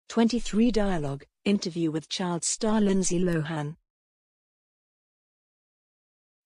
23 Dialogue, interview with child star Lindsay Lohan.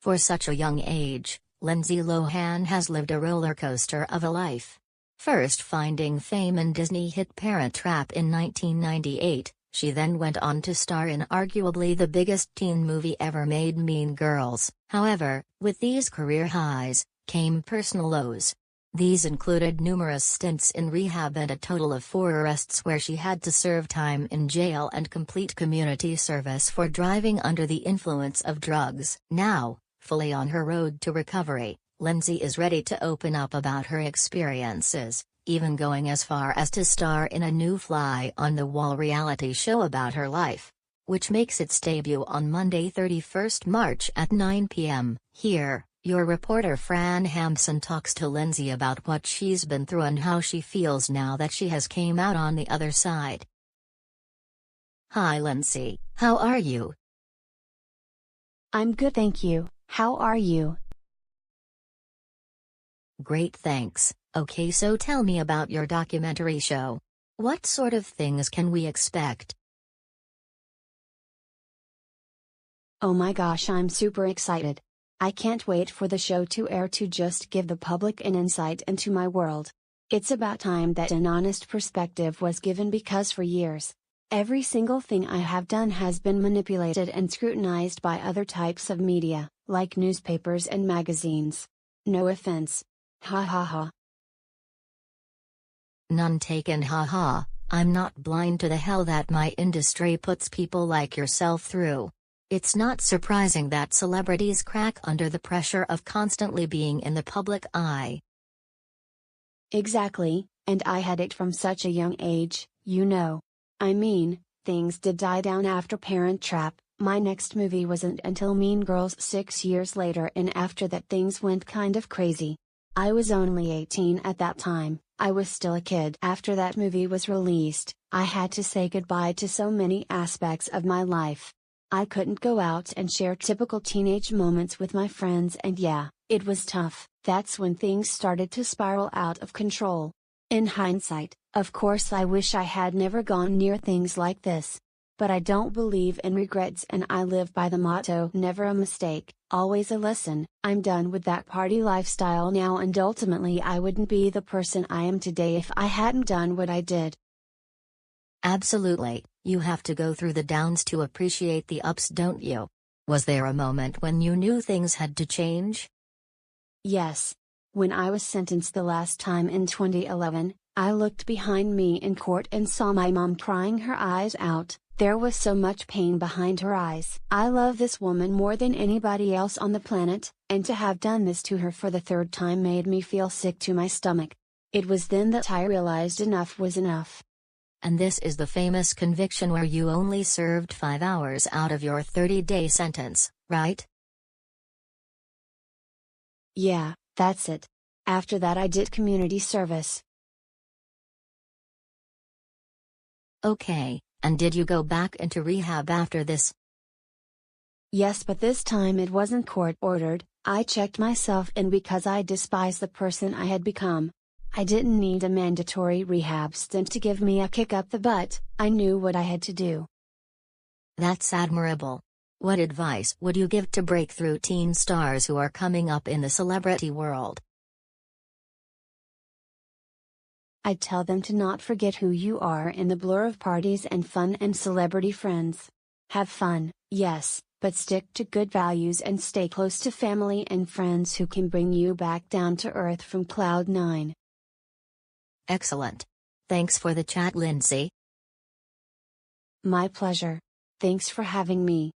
For such a young age, Lindsay Lohan has lived a roller coaster of a life. First finding fame in Disney hit Parent Trap in 1998, she then went on to star in arguably the biggest teen movie ever made, Mean Girls. However, with these career highs, came personal lows. These included numerous stints in rehab and a total of 4 arrests where she had to serve time in jail and complete community service for driving under the influence of drugs. Now, fully on her road to recovery, Lindsay is ready to open up about her experiences, even going as far as to star in a new fly-on-the-wall reality show about her life, which makes its debut on Monday 31st March at 9 p.m. Here, your reporter Fran Hampson talks to Lindsay about what she's been through and how she feels now that she has came out on the other side. Hi Lindsay, how are you? I'm good, thank you. How are you? Great, thanks. Okay, so tell me about your documentary show. What sort of things can we expect? Oh my gosh, I'm super excited. I can't wait for the show to air to just give the public an insight into my world. It's about time that an honest perspective was given, because for years, every single thing I have done has been manipulated and scrutinized by other types of media, like newspapers and magazines. No offense. Ha ha ha. None taken, haha. I'm not blind to the hell that my industry puts people like yourself through. It's not surprising that celebrities crack under the pressure of constantly being in the public eye. Exactly, and I had it from such a young age, you know. I mean, things did die down after Parent Trap. My next movie wasn't until Mean Girls 6 years later, and after that things went kind of crazy. I was only 18 at that time. I was still a kid. After that movie was released, I had to say goodbye to so many aspects of my life. I couldn't go out and share typical teenage moments with my friends, and yeah, it was tough. That's when things started to spiral out of control. In hindsight, of course, I wish I had never gone near things like this. But I don't believe in regrets, and I live by the motto, never a mistake, always a lesson. I'm done with that party lifestyle now, and ultimately I wouldn't be the person I am today if I hadn't done what I did. Absolutely, you have to go through the downs to appreciate the ups, don't you? Was there a moment when you knew things had to change? Yes. When I was sentenced the last time in 2011, I looked behind me in court and saw my mom crying her eyes out. There was so much pain behind her eyes. I love this woman more than anybody else on the planet, and to have done this to her for the 3rd time made me feel sick to my stomach. It was then that I realized enough was enough. And this is the famous conviction where you only served 5 hours out of your 30-day sentence, right? Yeah, that's it. After that I did community service. Okay, and did you go back into rehab after this? Yes, but this time it wasn't court ordered. I checked myself in because I despise the person I had become. I didn't need a mandatory rehab stint to give me a kick up the butt. I knew what I had to do. That's admirable. What advice would you give to breakthrough teen stars who are coming up in the celebrity world? I'd tell them to not forget who you are in the blur of parties and fun and celebrity friends. Have fun, yes, but stick to good values and stay close to family and friends who can bring you back down to earth from cloud 9. Excellent. Thanks for the chat, Lindsay. My pleasure. Thanks for having me.